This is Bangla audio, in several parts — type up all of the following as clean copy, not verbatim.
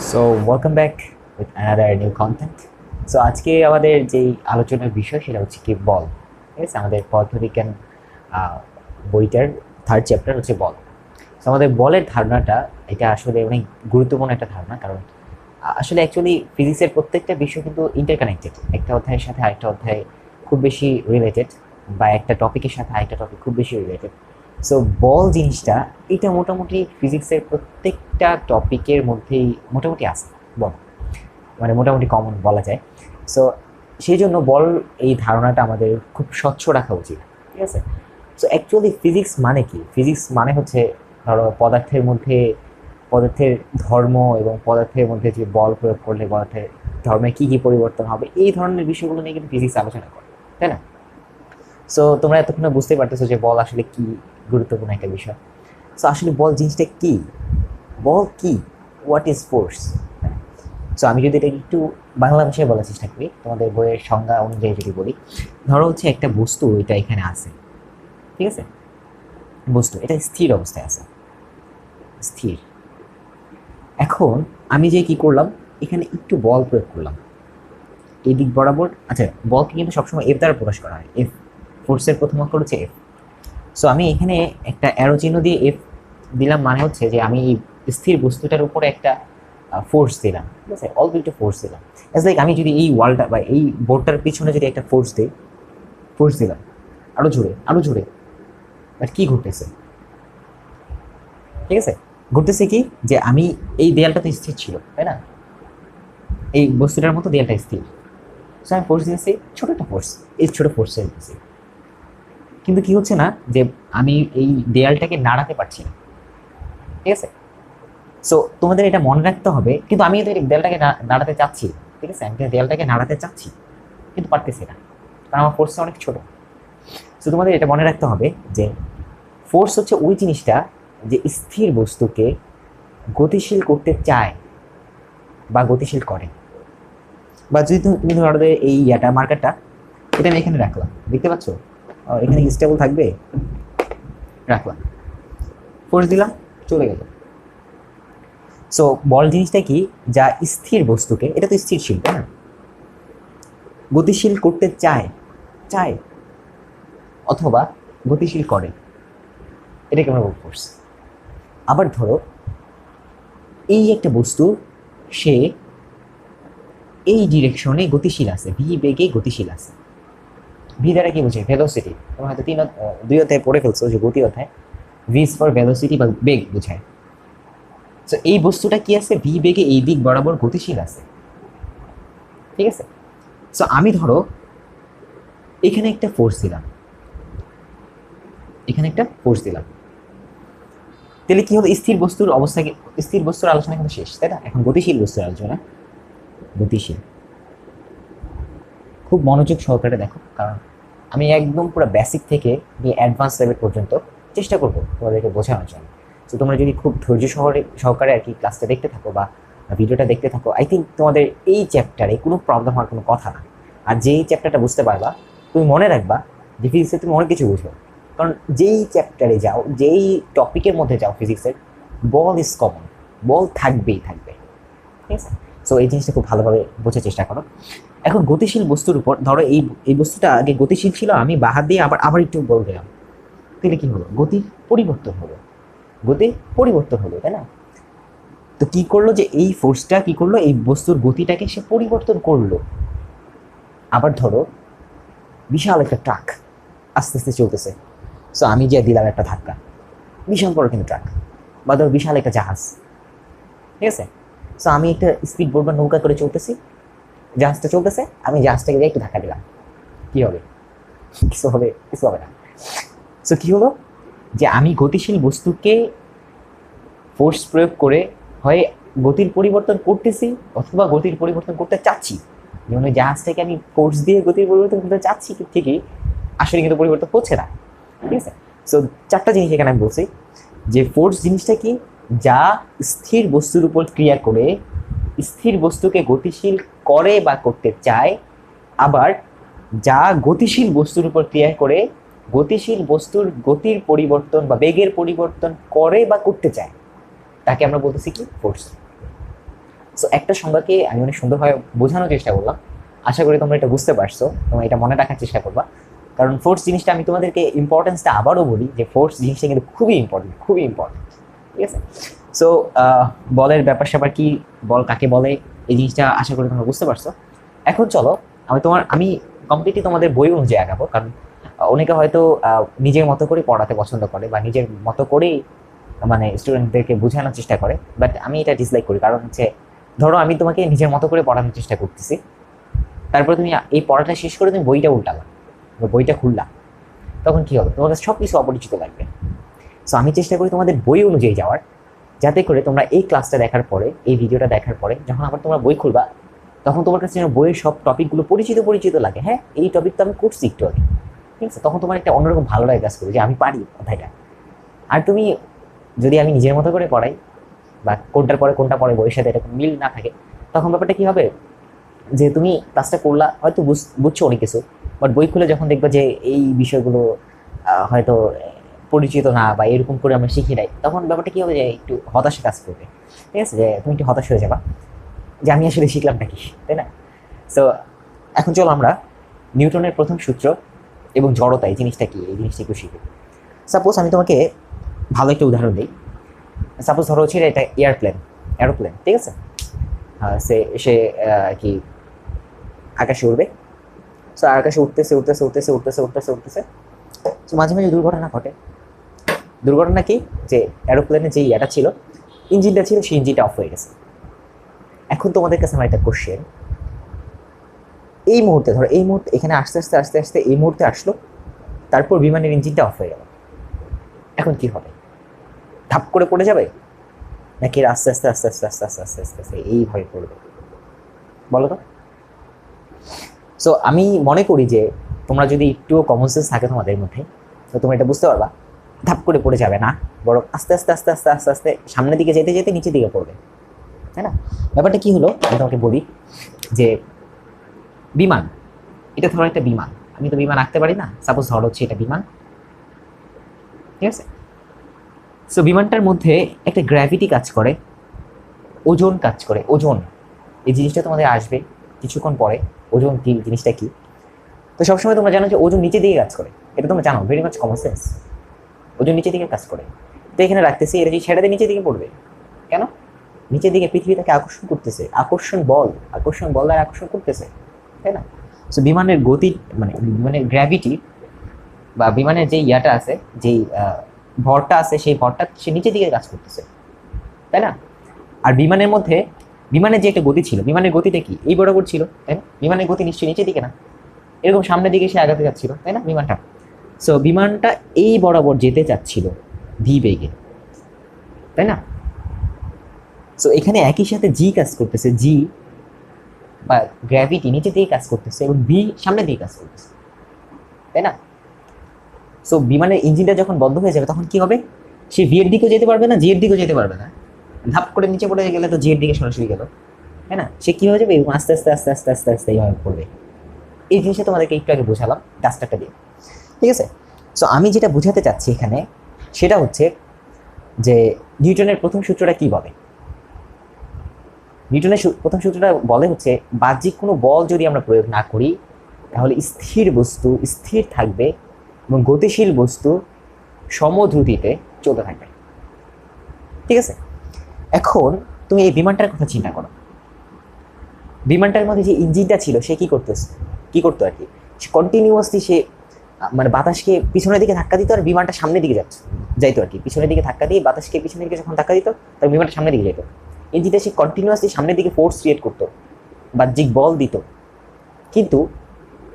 So welcome back with another new content. So আজকে আমাদের যেই আলোচনার বিষয় সেটা হচ্ছে কি বল। ঠিক আছে, আমাদের পদার্থবিজ্ঞান বইটার থার্ড চ্যাপ্টার হচ্ছে বল। সো আমাদের বলের ধারণাটা এটা আসলে অনেক গুরুত্বপূর্ণ একটা ধারণা, কারণ আসলে অ্যাকচুয়ালি ফিজিক্সের প্রত্যেকটা বিষয় কিন্তু ইন্টারকানেক্টেড, একটা অধ্যায়ের সাথে আরেকটা অধ্যায় খুব বেশি রিলেটেড, বা একটা টপিকের সাথে আরেকটা টপিক খুব বেশি রিলেটেড। সো বল জিনিসটা এটা মোটামুটি ফিজিক্সের প্রত্যেকটা টপিকের মধ্যেই মোটামুটি আছে বল, মানে মোটামুটি কমন বলা যায়। সো সেই জন্য বল এই ধারণাটা আমাদের খুব স্বচ্ছ রাখা উচিত। ঠিক আছে, সো অ্যাকচুয়ালি ফিজিক্স মানে কি? ফিজিক্স মানে হচ্ছে ধরো পদার্থের ধর্ম এবং পদার্থের মধ্যে যে বল প্রয়োগ করলে পদার্থের ধর্মে কি কি পরিবর্তন হবে, এই ধরনের বিষয়গুলো নিয়ে কিন্তু ফিজিক্স আলোচনা করে, তাই না? সো তোমরা এতক্ষণে বুঝতে পারতেছো যে বল আসলে কি গুরুত্বপূর্ণ একটা বিষয়। সো আসলে বল জিনিসটা কি? বল কি? What is force? সো আমি যদি এটা একটু বাংলা ভাষায় বলার চেষ্টা করি, তোমাদের বইয়ের সংজ্ঞা অনুযায়ী যদি বলি, ধরো হচ্ছে একটা বস্তু এটা এখানে আছে, ঠিক আছে? বস্তু এটা স্থির অবস্থায় আছে, স্থির। এখন আমি যে কি করলাম, এখানে একটু বল প্রয়োগ করলাম এই দিক বরাবর। আচ্ছা, বলকে কিন্তু সবসময় এফ দ্বারা প্রকাশ করা হয়, এফ। ফোর্সের প্রথম অক্ষর হচ্ছে এফ। সো আমি এখানে একটা অ্যারো চিহ্ন দিয়ে এফ দিলাম, মানে হচ্ছে যে আমি এই স্থির বস্তুটার উপরে একটা ফোর্স দিলাম, ঠিক আছে? অল্প একটু ফোর্স দিলাম। এজ লাইক আমি যদি এই ওয়ালটা বা এই বোর্ডটার পিছনে যদি একটা ফোর্স দিই, ফোর্স দিলাম আরো জোরে আরো জোরে, বাট কি ঘটতেছে? ঠিক আছে, ঘটতেছে কি যে আমি এই দেয়ালটা তো স্থির ছিল, তাই না? এই বস্তুটার মতো দেয়ালটা স্থির। সো আমি ফোর্স দিয়েছি, ছোট একটা ফোর্স, এই ছোট ফোর্সে দিতেছি, কিন্তু কি হচ্ছে না যে আমি এই দেয়ালটাকে নাড়াতে পারছি না। ঠিক আছে, সো তোমাদের এটা মনে রাখতে হবে, কিন্তু আমি কিন্তু এই দেয়ালটাকে নাড়াতে চাচ্ছি। ঠিক আছে, আমি কিন্তু দেয়ালটাকে নাড়াতে চাচ্ছি, কিন্তু পারতেছি না, কারণ আমার ফোর্সটা অনেক ছোট। সো তোমাদের এটা মনে রাখতে হবে যে ফোর্স হচ্ছে ওই জিনিসটা যে স্থির বস্তুকে গতিশীল করতে চায় বা গতিশীল করে। বা যদি তুমি ধরো যে এই মার্কারটা, এটা আমি এখানে রাখলাম, দেখতে পাচ্ছ? এখানে স্টেবল থাকবে, রাখলাম, ফোর্স দিলাম, চলে গেল। সো বল জিনিসটা কি? যা স্থির বস্তুকে, এটা তো স্থির ছিল, তাই না? গতিশীল করতে চায়, চায় অথবা গতিশীল করে, এটাকে আমরা বলবো ফোর্স। আবার ধরো এই একটা বস্তু, সে এই ডিরেকশনে গতিশীল আছে, ভি বেগে গতিশীল আছে। ভি দ্বারা কি বোঝায়? ভেলোসিটি। তোমরা হয়তো দুই অধ্যায়ে পড়ে ফেলছো যে গতি অধ্যায়, ভি ফর ভেলোসিটি বা বেগ বোঝায়। তো এই বস্তুটা কি আছে? ভি বেগে এই দিক বরাবর গতিশীল আছে, ঠিক আছে? সো আমি ধরো এখানে একটা ফোর্স দিলাম, এখানে একটা ফোর্স দিলাম, তাহলে কি হলো? স্থির বস্তুর অবস্থা, স্থির বস্তুর আলোচনা কিন্তু শেষ, তাই না? এখন গতিশীল বস্তুর আলোচনা। গতিশীল, খুব মনোযোগ সহকারে দেখো, কারণ আমি একদম পুরো বেসিক থেকে নিয়ে অ্যাডভান্স লেভেল পর্যন্ত চেষ্টা করবো তোমাদেরকে বোঝানোর জন্য। তো তোমরা যদি খুব ধৈর্য সহকারে আর কি ক্লাসটা দেখতে থাকো বা ভিডিওটা দেখতে থাকো, আই থিঙ্ক তোমাদের এই চ্যাপ্টারে কোনো প্রবলেম হওয়ার কোনো কথা না। আর যেই চ্যাপ্টারটা বুঝতে পারবা, তুমি মনে রাখবা যে ফিজিক্সে তুমি অনেক কিছু বুঝবে, কারণ যেই চ্যাপ্টারে যাও, যেই টপিকের মধ্যে যাও ফিজিক্সের, বল ইজ কমন, বল থাকবেই থাকবে। ঠিক আছে, সো এই জিনিসটা খুব ভালোভাবে বোঝার চেষ্টা করো। এখন গতিশীল বস্তুর উপর ধরো এই এই বস্তুটা আগে গতিশীল ছিল, আমি বাহাত দিয়ে আবার আবার একটু বল দিলাম, তাহলে কি হলো? গতির পরিবর্তন হলো, গতির পরিবর্তন হলো, তাই না? তো কি করলো যে এই ফোর্সটা কি করলো? এই বস্তুর গতিটাকে সে পরিবর্তন করলো। আবার ধরো বিশাল একটা ট্রাক আস্তে আস্তে চলতেছে, সো আমি যে দিলাম একটা ধাক্কা, বিশাল বড় কিন্তু ট্রাক, বা ধরো বিশাল একটা জাহাজ, ঠিক আছে? সো আমি একটা স্পিড বোট বা নৌকা করে চলতেছি, জাহাজটা চলতেছে, আমি জাহাজটাকে দিয়ে একটু ধাক্কা দিলাম, কি হবে? কিছু হবে? কিছু হবে না। সো কি হলো যে আমি গতিশীল বস্তুকে ফোর্স প্রয়োগ করে হয় গতির পরিবর্তন করতেছি অথবা গতির পরিবর্তন করতে চাচ্ছি। যেমন ওই জাহাজটাকে আমি ফোর্স দিয়ে গতির পরিবর্তন করতে চাচ্ছি ঠিকই, আসলে কিন্তু পরিবর্তন হচ্ছে না। ঠিক আছে, সো চারটা জিনিস এখানে আমি বলছি যে ফোর্স জিনিসটা কি? যা স্থির বস্তুর উপর ক্রিয়া করে স্থির বস্তুকে গতিশীল করে বা করতে চায়। আবার যা গতিশীল বস্তুর উপর ক্রিয়া করে গতিশীল বস্তুর গতির পরিবর্তন বা বেগের পরিবর্তন করে বা করতে চায়, তাকে আমরা বলতেছি কি? ফোর্স। সো একটা সংজ্ঞাকে আমি অনেক সুন্দরভাবে বোঝানোর চেষ্টা করলাম। আশা করি তোমরা এটা বুঝতে পারছো, তোমরা এটা মনে রাখার চেষ্টা করবা। কারণ ফোর্স জিনিসটা আমি তোমাদেরকে ইম্পর্টেন্সটা আবারও বলি যে ফোর্স জিনিসটা কিন্তু খুবই ইম্পর্টেন্ট, খুবই ইম্পর্টেন্ট। ঠিক আছে? সো বলের ব্যাপার স্যাপার কি, বল কাকে বলে, এই জিনিসটা আশা করি তোমরা বুঝতে পারছো। এখন চলো আমি কমপ্লিটলি তোমাদের বই অনুযায়ী আগাবো। কারণ অনেকে হয়তো নিজের মতো করে পড়াতে পছন্দ করে বা নিজের মতো করেই মানে স্টুডেন্টদেরকে বোঝানোর চেষ্টা করে, বাট আমি এটা ডিসলাইক করি। কারণ হচ্ছে ধরো আমি তোমাকে নিজের মতো করে পড়ানোর চেষ্টা করতেছি, তারপরে তুমি এই পড়াটা শেষ করে তুমি বইটা উল্টালা বা বইটা খুললা, তখন কি হবে? তোমার কাছে সব কিছু অপরিচিত লাগবে। সো আমি চেষ্টা করি তোমাদের বই অনুযায়ী যাওয়ার, যাতে করে তোমরা এই ক্লাসটা দেখার পরে, এই ভিডিওটা দেখার পরে যখন আবার তোমরা বই খুলবা, তখন তোমার কাছে যেন বইয়ের সব টপিকগুলো পরিচিত পরিচিত লাগে। হ্যাঁ, এই টপিক তো আমি করছি একটু আগে, ঠিক আছে? তখন তোমার একটা অন্যরকম ভালো লাগে কাজ করবে যে আমি পারি কথাটা। আর তুমি যদি আমি নিজের মতো করে পড়াই বা কোনটার পরে কোনটা পরে বইয়ের সাথে এরকম মিল না থাকে, তখন ব্যাপারটা কি হবে যে তুমি ক্লাসটা করলা, হয়তো বুঝছো অনেক কিছু, বাট বই খুলে যখন দেখবা যে এই বিষয়গুলো হয়তো পরিচিত না বা এরকম করে আমরা শিখি নাই, তখন ব্যাপারটা কি হবে যে একটু হতাশা কাজ করবে। ঠিক আছে? যে তুমি একটু হতাশ হয়ে যাবা যে আমি আসলে শিখলামটা কি, তাই না? সো এখন চলো আমরা নিউটনের প্রথম সূত্র এবং জড়তা এই জিনিসটা কি, এই জিনিসটা একটু শিখি। সাপোজ আমি তোমাকে ভালো একটা উদাহরণ দিই। সাপোজ ধরো হচ্ছে এটা এরোপ্লেন, ঠিক আছে? সে কি আকাশে উড়বে। সো আকাশে উঠতেছে। সো মাঝে মাঝে দুর্ঘটনা ঘটে। দুর্ঘটনা কি? যে এরোপ্লেনে যে ইয়েটা ছিল, ইঞ্জিনটা ছিল, সেই ইঞ্জিনটা অফ হয়ে গেছে। এখন তোমাদের কাছে আমার একটা কোশ্চেন, এই মুহূর্তে ধরো এখানে আস্তে আস্তে এই মুহূর্তে আসলো, তারপর বিমানের ইঞ্জিনটা অফ হয়ে গেল, এখন কি হবে? ধাপ করে পড়ে যাবে নাকি আস্তে আস্তে এইভাবে পড়বে? বলো তো। সো আমি মনে করি যে তোমরা যদি একটুও কমন সেন্স থাকে তোমাদের মধ্যে, তো তোমরা এটা বুঝতে পারবা ধাপ করে পড়ে যাবে না, বরং আস্তে আস্তে সামনের দিকে যেতে যেতে নিচের দিকে পড়বে, তাই না? ব্যাপারটা কি হলো আমি তোমাকে বলি যে বিমান, এটা ধরো একটা বিমান, আমি তো বিমান আঁকতে পারি না, সাপোজ ধরো হচ্ছে এটা বিমান, ঠিক আছে? সো বিমানটার মধ্যে একটা গ্র্যাভিটি কাজ করে, ওজন কাজ করে। ওজন এই জিনিসটা তোমাদের আসবে কিছুক্ষণ পরে, ওজন কি জিনিসটা কি। তো সবসময় তোমরা জানো যে ওজন নিচের দিকে কাজ করে, এটা তোমরা জানো, ভেরি মাচ কমন সেন্স। ওজন নিচের দিকে কাজ করে, তো এখানে রাখতেছি, এটা যদি ছেড়ে দিয়ে নিচের দিকে পড়বে কেন? নিচের দিকে পৃথিবী তাকে আকর্ষণ করতেছে, আকর্ষণ বল দ্বারা আকর্ষণ করতেছে, তাই না? সো বিমানের গতি মানে বিমানের গ্র্যাভিটি বা বিমানের যে ইয়াটা আছে, যেই ভরটা আছে, সেই ভরটা সে নিচের দিকে কাজ করতেছে, তাই না? আর বিমানের যে একটা গতি ছিল, বিমানের গতিটা কি এই বরাবর ছিল, তাই না? বিমানের গতি নিশ্চয়ই নিচের দিকে না, এরকম সামনের দিকে সে আগাতে যাচ্ছিল, তাই না বিমানটা? সো বিমানটা এই বরাবর যেতে চাচ্ছিল ভি বেগে, তাই না? সো এখানে একই সাথে জি কাজ করতেছে, জি বা গ্র্যাভিটি নিচের দিকে কাজ করতেছে এবং ভি সামনের দিকে কাজ করতেছে, তাই না? সো বিমানের ইঞ্জিনটা যখন বন্ধ হয়ে যাবে তখন কি হবে? সে ভি এর দিকেও যেতে পারবে না, জি এর দিকেও যেতে পারবে না। ধাপ করে নিচে পড়ে গেলে তো জি এর দিকে সরাসরি গেল, তাই না? সে কি হয়ে যাবে? এবং আস্তে আস্তে এইভাবে পড়বে। এই জিনিসটা তোমাদেরকে একটু আগে বোঝালাম ডাস্টারটা দিয়ে, ঠিক আছে? সো আমি যেটা বোঝাতে চাচ্ছি এখানে সেটা হচ্ছে যে নিউটনের প্রথম সূত্রটা কি বলে। নিউটনের প্রথম সূত্রটা বলে হচ্ছে বাহ্যিক কোনো বল যদি আমরা প্রয়োগ না করি, তাহলে স্থির বস্তু স্থির থাকবে এবং গতিশীল বস্তু সমদ্রুতিতে চলতে থাকবে, ঠিক আছে? এখন তুমি এই বিমানটার কথা চিন্তা করো। বিমানটার মধ্যে যে ইঞ্জিনটা ছিল সে কি করতো আর কি? সে কন্টিনিউয়াসলি সে মানে বাতাসকে পিছনের দিকে ধাক্কা দিত আর বিমানটা সামনের দিকে যাইতো আর কি। পিছনের দিকে ধাক্কা দিয়ে বাতাসকে পিছনের দিকে যখন ধাক্কা দিত তখন বিমানটা সামনের দিকে যেত। ইঞ্জিনটা সে কন্টিনিউয়াসলি সামনের দিকে ফোর্স ক্রিয়েট করতো, বাহ্যিক বল দিত। কিন্তু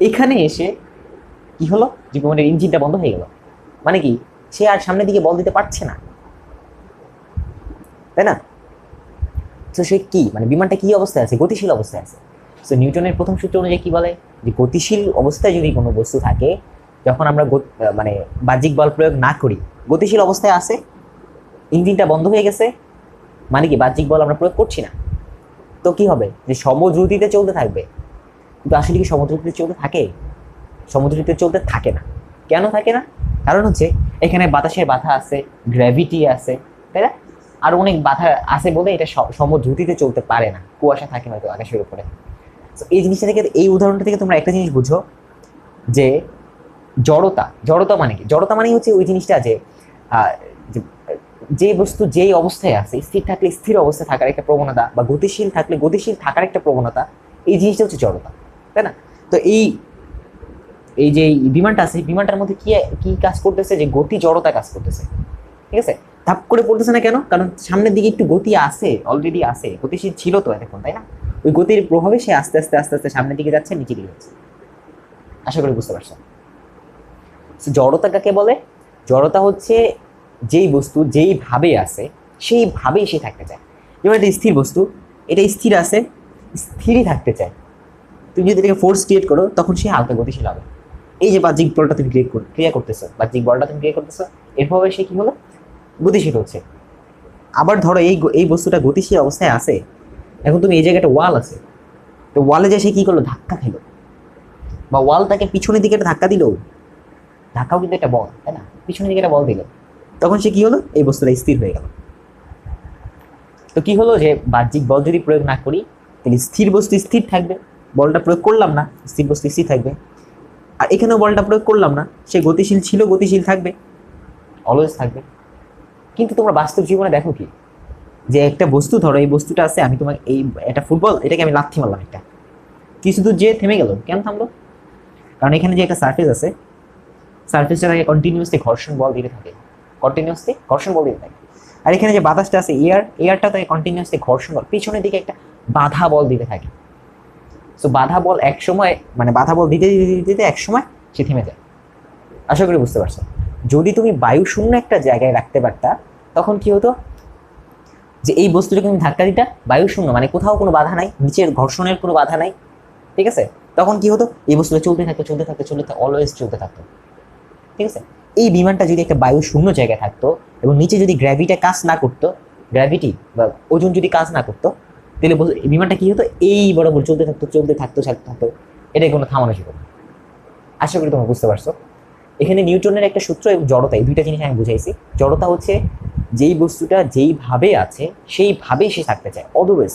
এখানে এসে কি হলো? যে বিমানের ইঞ্জিনটা বন্ধ হয়ে গেল, মানে কি সে আর সামনের দিকে বল দিতে পারছে না, তাই না? তো সে কি মানে বিমানটা কি অবস্থায় আছে? গতিশীল অবস্থায় আছে। সো নিউটনের প্রথম সূত্র অনুযায়ী কি বলে যে গতিশীল অবস্থায় যদি কোনো বস্তু থাকে, যখন আমরা মানে বাহ্যিক বল প্রয়োগ না করি, গতিশীল অবস্থায় আছে, ইঞ্জিনটা বন্ধ হয়ে গেছে, মানে কি বাহ্যিক বল আমরা প্রয়োগ করছি না, তো কি হবে? যে সমদ্রুতিতে চলতে থাকবে। কিন্তু আসলে কি সমদ্রুতিতে চলতে থাকে? সমদ্রুতিতে চলতে থাকে না। কেন থাকে না? কারণ হচ্ছে এখানে বাতাসের বাধা আছে, গ্র্যাভিটি আছে, তাই না? আর অনেক বাধা আছে বলে এটা সমদ্রুতিতে চলতে পারে না, কুয়াশা থাকে হয়তো আকাশের উপরে। তো এই জিনিসটা থেকে, এই উদাহরণটা থেকে তোমরা একটা জিনিস বুঝো যে জড়তা, জড়তা মানে কি? জড়তা মানে হচ্ছে ওই জিনিসটা যে যে বস্তু যেই অবস্থায় আছে, স্থির থাকলে স্থির অবস্থায় থাকার একটা প্রবণতা, বা গতিশীল থাকলে গতিশীল থাকার একটা প্রবণতা, এই জিনিসটা হচ্ছে জড়তা, তাই না? তো এই এই যে বিমানটা আছে, বিমানটার মধ্যে কি কি কাজ করতেছে? যে গতি জড়তা কাজ করতেছে, ঠিক আছে? ধাপ করে পড়তেছে না কেন? কারণ সামনের দিকে একটু গতি আছে, অলরেডি আছে, গতিশীল ছিল তো এতক্ষণ, তাই না? ওই গতির প্রভাবে সে আস্তে আস্তে আস্তে আস্তে সামনের দিকে যাচ্ছে, নিচে দিকে যাচ্ছে। আশা করি বুঝতে পারছো। জড়তা কাকে বলে? জড়তা হচ্ছে যেই বস্তু যেইভাবে আছে সেইভাবেই সে থাকতে চায়। যেমন একটা স্থির বস্তু, এটা স্থির আছে, স্থিরই থাকতে চায়। তুমি যদি এটাকে ফোর্স ক্রিয়েট করো তখন সে হালকা গতিশীল হবে। এই যে বাহ্যিক বলটা তুমি ক্রিয়া করতেছো, বাহ্যিক বলটা তুমি ক্রিয়া করতেছো, এর প্রভাবে সে কি হলো? গতিশীল হচ্ছে। আবার ধরো এই বস্তুটা গতিশীল অবস্থায় আছে, এখন তুমি এই জায়গায় একটা ওয়াল আছে, তো ওয়ালে যে সে কি করলো? ধাক্কা খেলো, বা ওয়াল তাকে পিছনের দিকে একটা ধাক্কা দিল, ধাক্কাও কিন্তু একটা বল, তাই না? পিছনের দিকে একটা বল দিল, তখন সে কি হলো? এই বস্তুটা স্থির হয়ে গেল। তো কি হলো? যে বাহ্যিক বল যদি প্রয়োগ না করি তাহলে স্থির বস্তু স্থির থাকবে, বলটা প্রয়োগ করলাম না, স্থির বস্তু স্থির থাকবে। আর এখানেও বলটা প্রয়োগ করলাম না, সে গতিশীল ছিল, গতিশীল থাকবে, অলওয়েজ থাকবে। কিন্তু তোমরা বাস্তব জীবনে দেখো কি, যে একটা বস্তু, ধরো এই বস্তুটা আছে, আমি তোমাকে এই একটা ফুটবল, এটাকে আমি লাথি মারলাম, একটা কিছু দূর যে থেমে গেল, কেন থামলো? কারণ এখানে যে একটা সারফেস আছে, সারফেসটা তাকে কন্টিনিউয়াসলি ঘর্ষণ বল দিতে থাকে, কন্টিনিউয়াসলি ঘর্ষণ বল দিতে থাকে। আর এখানে যে বাতাসটা আছে, এয়ারটা তাকে কন্টিনিউয়াসলি ঘর্ষণ বল, পিছনের দিকে একটা বাধা বল দিতে থাকে। সো বাধা বল এক সময়, মানে বাধা বল দিতে দিতে দিতে দিতে এক সময় সে থেমে যায়। আশা করি বুঝতে পারছো। যদি তুমি বায়ু শূন্য একটা জায়গায় রাখতে পারতা, তখন কি হতো? যে এই বস্তুটাকে তুমি ধাক্কা দিতা, বায়ু শূন্য মানে কোথাও কোনো বাধা নাই, নিচের ঘর্ষণের কোনো বাধা নাই, ঠিক আছে? তখন কি হতো? এই বস্তুটা চলতে থাকতো, চলতে থাকতো, চলতে থাকতো, অলওয়েজ চলতে থাকতো, ঠিক আছে? এই বিমানটা যদি একটা বায়ু শূন্য জায়গায় থাকতো এবং নিচে যদি গ্র্যাভিটি কাজ না করতো, গ্র্যাভিটি বা ওজন যদি কাজ না করতো, তাহলে বিমানটা কি হতো? এই বরাবর চলতে থাকতো, চলতে থাকতো, চলতে থাকতো, এটাই কোনো থামানো ছিল না। আশা করি তোমরা বুঝতে পারছো। এখানে নিউটনের একটা সূত্র এবং জড়তা, এই দুইটা জিনিস আমি বুঝাইছি। জড়তা হচ্ছে যেই বস্তুটা যেইভাবে আছে সেইভাবেই সে থাকতে চায়, অলওয়েজ।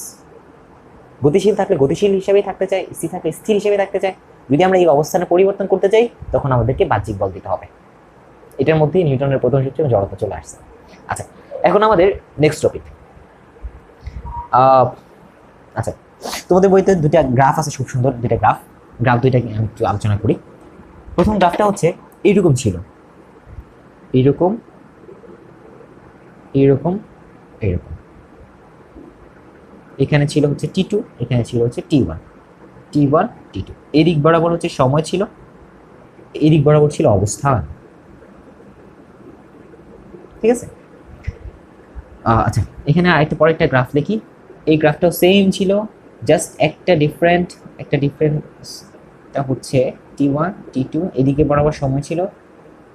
গতিশীল থাকলে গতিশীল হিসেবেই থাকতে চায়, স্থির থাকলে স্থির হিসেবে থাকতে চায়। যদি আমরা এই অবস্থানে পরিবর্তন করতে চাই, তখন আমাদেরকে বাহ্যিক বল দিতে হবে। এটার মধ্যেই নিউটনের প্রথম সূত্র এবং জড়তা চলে আসছে। আচ্ছা, এখন আমাদের নেক্সট টপিক। আচ্ছা, তোমাদের বইতে দুইটা গ্রাফ আছে, খুব সুন্দর দুইটা গ্রাফ দুইটাকে আমি একটু আলোচনা করি। প্রথম গ্রাফটা হচ্ছে এইরকম ছিল, এইরকম, এইরকম, এইরকম। এখানে ছিল হচ্ছে T2, এখানে ছিল হচ্ছে T1, T1, T2। এদিক বরাবর হচ্ছে সময় ছিল, এদিক বরাবর ছিল অবস্থান, ঠিক আছে? আচ্ছা, এখানে আরেকটা পরে একটা গ্রাফ দেখি। এই গ্রাফটাও সেম ছিল, জাস্ট একটা ডিফারেন্সটা হচ্ছে T1, T2 এদিকে বরাবর সময় ছিল,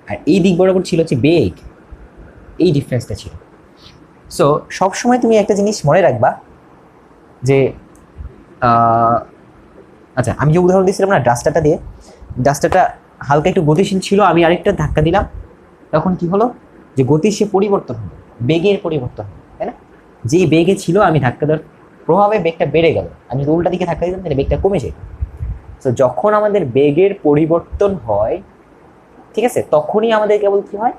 আর এই দিক বরাবর ছিল হচ্ছে বেগ, এই ডিফারেন্সটা ছিল। সো সবসময় তুমি একটা জিনিস মনে রাখবা যে আচ্ছা, আমি যে উদাহরণ দিয়েছিলাম না ডাস্টারটা দিয়ে, ডাস্টারটা হালকা একটু গতিশীল ছিল, আমি আরেকটা ধাক্কা দিলাম, তখন কি হলো? যে গতির সে পরিবর্তন হলো, বেগের পরিবর্তন হলো, তাই না? যেই বেগে ছিল আমি ধাক্কা দেওয়ার প্রভাবে বেগটা বেড়ে গেল, আমি যদি উল্টা দিকে ধাক্কা দিতাম তাহলে বেগটা কমে যেত। তো যখন আমাদের বেগের পরিবর্তন হয়, ঠিক আছে, তখনই আমাদের কেবল কি হয়?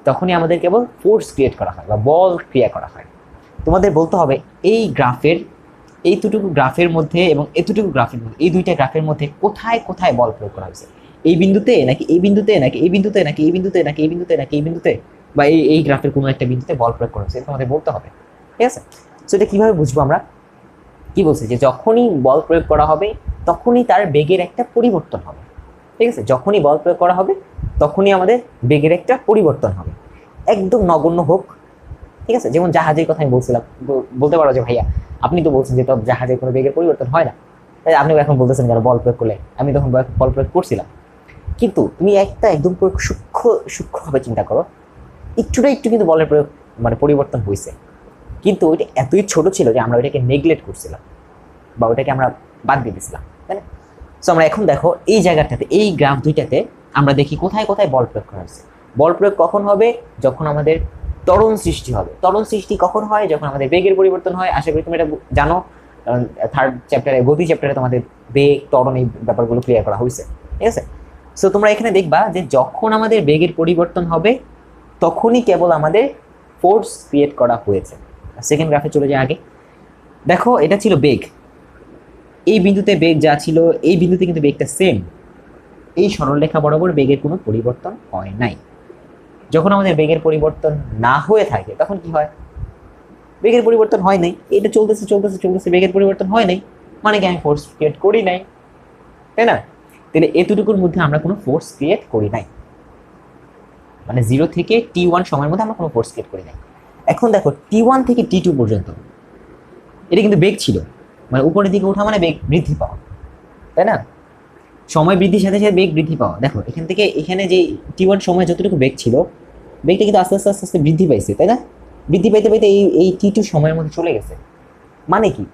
তখনই আমাদের কেবল ফোর্স ক্রিয়েট করা হয় বা বল ক্রিয়া করা হয়। তোমাদের বলতে হবে এই গ্রাফের, এইটুকু গ্রাফের মধ্যে এবং এতটুকু গ্রাফের মধ্যে, এই দুইটা গ্রাফের মধ্যে কোথায় কোথায় বল প্রয়োগ করা হয়েছে? এই বিন্দুতে নাকি এই বিন্দুতে, নাকি এই বিন্দুতে, নাকি এই বিন্দুতে, নাকি এই বিন্দুতে, নাকি এই বিন্দুতে, বা এই গ্রাফের কোনো একটা বিন্দুতে বল প্রয়োগ করা হয়েছে, তোমাদের বলতে হবে, ঠিক আছে? সো এটা কিভাবে বুঝবো আমরা? কি বলছে? যে যখনই বল প্রয়োগ করা হবে তখনই তার বেগের একটা পরিবর্তন হবে, ঠিক আছে? যখনই বল প্রয়োগ করা হবে তখনই আমাদের বেগের একটা পরিবর্তন হবে, একদম নগণ্য হোক, ঠিক আছে? যেমন জাহাজের কথা আমি বলছিলাম, বলতে পারো যে ভাইয়া আপনি তো বলছেন যে তো জাহাজের কোনো বেগের পরিবর্তন হয় না, তাই আপনি এখন বলতেছেন কেন বল প্রয়োগ করলে? আমি তখন বল প্রয়োগ করছিলাম। কিন্তু তুমি একটা একদম সূক্ষ্মভাবে চিন্তা করো, একটু কিন্তু বলের প্রয়োগ মানে পরিবর্তন হয়েছে, কিন্তু ওইটা এতই ছোট ছিল যে আমরা ওইটাকে নেগলেক্ট করছিলাম বা ওইটাকে আমরা বাদ দিয়ে দিয়েছিলাম, তাই না? সো আমরা এখন দেখো এই জায়গাটাতে, এই গ্রাফ দুইটাতে আমরা দেখি কোথায় কোথায় বল প্রয়োগ করা হচ্ছে। বল প্রয়োগ কখন হবে? যখন আমাদের ত্বরণ সৃষ্টি হবে। ত্বরণ সৃষ্টি কখন হয়? যখন আমাদের বেগের পরিবর্তন হয়। আশা করি তুমি এটা জানো, কারণ থার্ড চ্যাপ্টারে, গতি চ্যাপ্টারে তোমাদের বেগ, ত্বরণ এই ব্যাপারগুলো ক্লিয়ার করা হয়েছে, ঠিক আছে? সো তোমরা এখানে দেখবা যে যখন আমাদের বেগের পরিবর্তন হবে তখনই কেবল আমাদের ফোর্স ক্রিয়েট করা হয়েছে। সেকেন্ড গ্রাফে চলে যায় আগে। দেখো এটা ছিল বেগ, এই বিন্দুতে বেগ যা ছিল এই বিন্দুতে কিন্তু বেগটা সেম। এই সরলরেখা বরাবর বেগের কোনো পরিবর্তন হয় নাই। যখন আমাদের বেগের পরিবর্তন না হয়ে থাকে তখন কি হয়? বেগের পরিবর্তন হয় নাই, এটা চলতেছে চলতেছে চলতেছে, বেগের পরিবর্তন হয় নাই, মানে কি আমি ফোর্স ক্রিয়েট করি নাই, তাই না? তাহলে এতটুকুর মধ্যে আমরা কোনো ফোর্স ক্রিয়েট করি নাই, মানে 0 থেকে t1 সময়ের মধ্যে আমরা কোনো ফোর্স ক্রিয়েট করি নাই। এখন দেখো t1 থেকে t2 পর্যন্ত এটা কিন্তু বেগ ছিল, মানে উপরের দিকে ওঠা মানে বেগ বৃদ্ধি পাওয়া, তাই না? সময় বৃদ্ধির সাথে সাথে বেগ বৃদ্ধি পাওয়া। দেখো এখান থেকে এখানে যে t1 সময় যতটুকু বেগ ছিল, বেগটা কিন্তু আস্তে আস্তে আস্তে আস্তে বৃদ্ধি পাইছে, তাই না? বৃদ্ধি পাইতে পাইতে এই t2 সময়ের মধ্যে চলে গেছে। মানে কি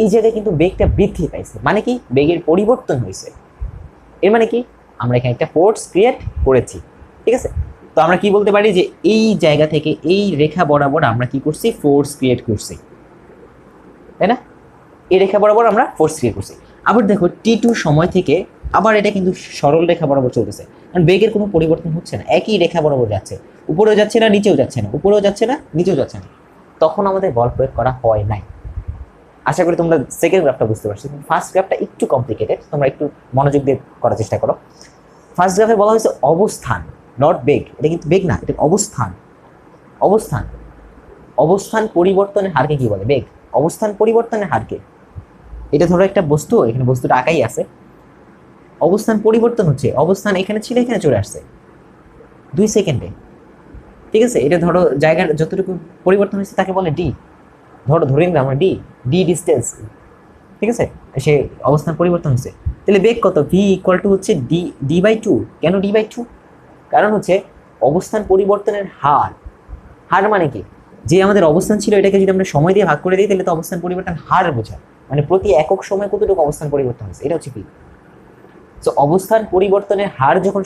এই জায়গায় কিন্তু বেগটা বৃদ্ধি পাইছে, মানে কি বেগের পরিবর্তন হয়েছে। এর মানে কি আমরা এখানে একটা ফোর্স ক্রিয়েট করেছি, ঠিক আছে? তো আমরা কি বলতে পারি যে এই জায়গা থেকে এই রেখা বরাবর আমরা কি করছি? ফোর্স ক্রিয়েট করছি, তাই না? এই রেখা বরাবর আমরা ফোর্স ক্রিয়েট করছি। আবার দেখো t2 সময় থেকে আবার এটা কিন্তু সরল রেখা বরাবর চলতেছে, কারণ বেগের কোনো পরিবর্তন হচ্ছে না, একই রেখা বরাবর যাচ্ছে, উপরেও যাচ্ছে না নিচেও যাচ্ছে না, উপরেও যাচ্ছে না নিচেও যাচ্ছে না, তখন আমাদের বল প্রয়োগ করা হয় নাই। আশা করি তোমরা সেকেন্ড গ্রাফটা বুঝতে পারছো। ফার্স্ট গ্রাফটা একটু কমপ্লিকেটেড, তোমরা একটু মনোযোগ দিয়ে করার চেষ্টা করো। ফার্স্ট গ্রাফে বলা হয়েছে অবস্থান, নট বেগ। এটা কিন্তু বেগ না, এটা অবস্থান। অবস্থান, অবস্থান পরিবর্তনের হারকে কি বলে? বেগ। অবস্থান পরিবর্তনের হারকে, এটা ধরো একটা বস্তু, এখানে বস্তুটা আঁকাই আছে, অবস্থান পরিবর্তন হচ্ছে, অবস্থান এখানে ছিল এখানে চলে আসছে 2 সেকেন্ডে, ঠিক আছে? এটা ধরো জায়গার যতটুকু পরিবর্তন হয়েছে তাকে বলে ডি। ধরে নিলাম আমরা ডি ডিস্টেন্স, ঠিক আছে? সে অবস্থান পরিবর্তন হচ্ছে। তাহলে বেগ কত? ভি ইকুয়াল টু হচ্ছে ডি/2। কেন ডি/2? কারণ হচ্ছে অবস্থান পরিবর্তনের হার। হার মানে কি? যে আমাদের অবস্থান ছিল এটাকে যদি আমরা সময় দিয়ে ভাগ করে দিই তাহলে তো অবস্থান পরিবর্তন হার বোঝায়, মানে প্রতি একক সময় কতটুকু অবস্থান পরিবর্তন হচ্ছে, এটা হচ্ছে ভি। তো অবস্থান পরিবর্তনের হার যখন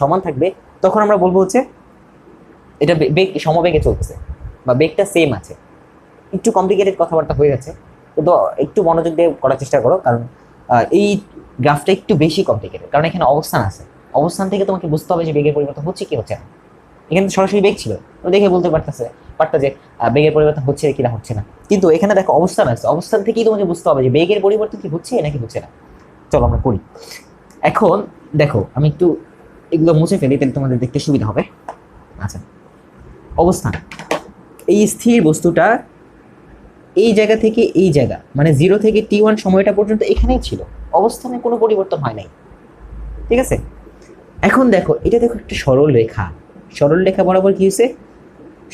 সমান থাকবে তখন আমরা বলবো হচ্ছে এটা বেগ সমবেগে চলতেছে বা বেগটা সেম আছে। একটু কমপ্লিকেটেড কথাবার্তা হয়ে যাচ্ছে, কিন্তু একটু মনোযোগ দিয়ে করার চেষ্টা করো, কারণ এই গ্রাফটা একটু বেশি কমপ্লিকেটেড, কারণ এখানে অবস্থান আছে। অবস্থান থেকে তোমাকে বুঝতে হবে যে বেগের পরিবর্তন হচ্ছে কি হচ্ছে না। এখানে সরাসরি বেগ ছিল, দেখে বলতে পারতা যে বেগের পরিবর্তন হচ্ছে কি না হচ্ছে না, কিন্তু এখানে দেখো অবস্থান আছে, অবস্থান থেকেই তোমাকে বুঝতে হবে যে বেগের পরিবর্তন কি হচ্ছে নাকি হচ্ছে না। চলো আমরা করি। এখন দেখো আমি একটু এগুলো মুছে ফেলি, তাহলে তোমাদের দেখতে সুবিধা হবে। আচ্ছা, অবস্থান, এই স্থির বস্তুটা এই জায়গা থেকে এই জায়গা, মানে 0 থেকে t1 সময়টা পর্যন্ত এখানেই ছিল, অবস্থানে কোনো পরিবর্তন হয় নাই, ঠিক আছে? এখন দেখো এটা দেখো একটা সরল রেখা, সরল রেখা বরাবর কি হয়েছে?